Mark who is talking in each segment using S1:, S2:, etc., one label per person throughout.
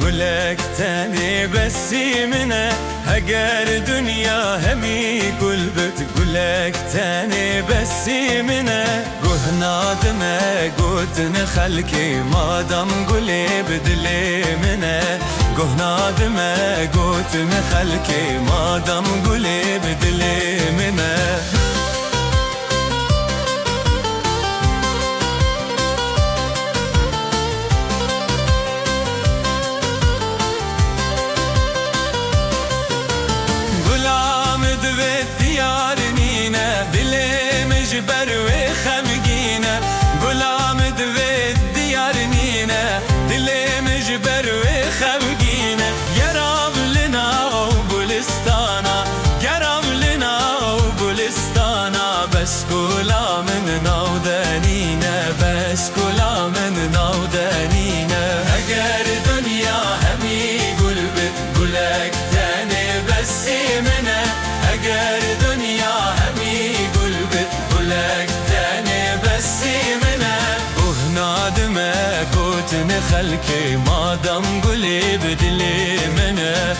S1: قولك تاني بس منه هقر دنيا همي قلبت قولك تاني بس منه قه نادمه قوتن خلكي ما دام قولي بدلي منه قه نادمه قوتن خلكي ما دام قولي بدلي منه جبر وخمقينا غلام دويت ديار نينا دلي مجبر وخمقينا قرب لنا وبولستانا قرب لنا وبولستانا بس غلام نودانينا بس غلام نودانينا هقر دنيا همي قلبت قولك تاني بس منه هقر دنيا همي قلبت قولك تاني بس منه نادمه قوتن خلكي ما دام قولي بدلي منه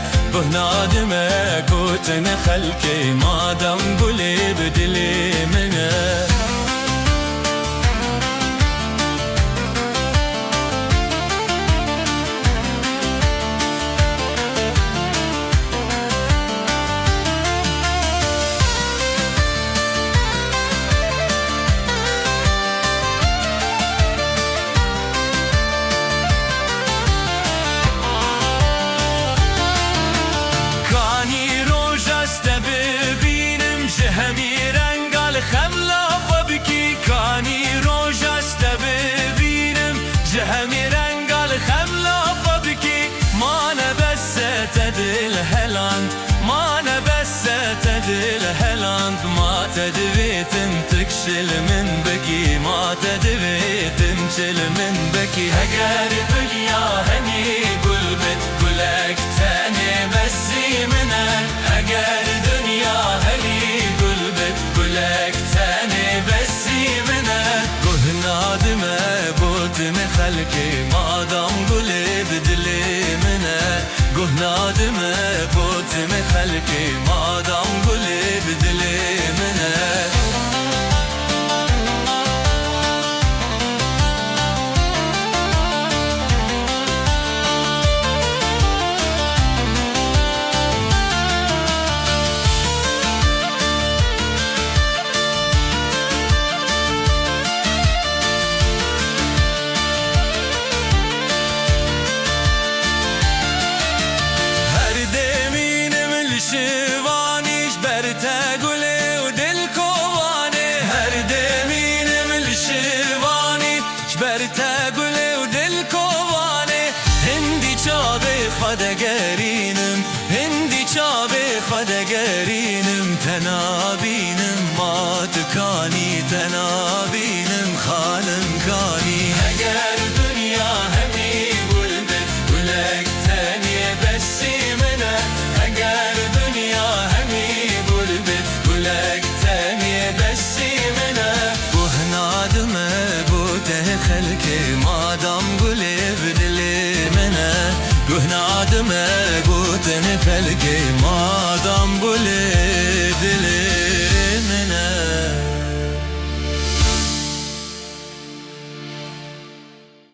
S1: نادمه قوتن خلكي ما دام قولي بدلي منه ما نبست الهلاند ما تدريت تكشل من بكي ما تدريت تنشل من بكي هقر دنيا هني قلبت قولك تاني بس منه هقر دنيا هني قلبت قولك تاني بس منه قه نادمه بوتن خلكي ما دام قولي بدلي منه قه نادمه بوتن خلكي ما دام قولي بدلي منه شوانيش برتا قولي ودل كواني هر دمين من الشواني شبرتا قولي ودل كواني هندي شابي خدا قرينم هندي شابي خدا قرينم تنابينم ما تكاني تنابينم خالم كاني هقر دنيا همي قلبت قولك تاني بس منه هقر دنيا همي قلبت قولك تاني بس منه قه نادمه بوته خلكي ما دام قولي بدلي منه قه نادمه بوته خلكي ما دام قولي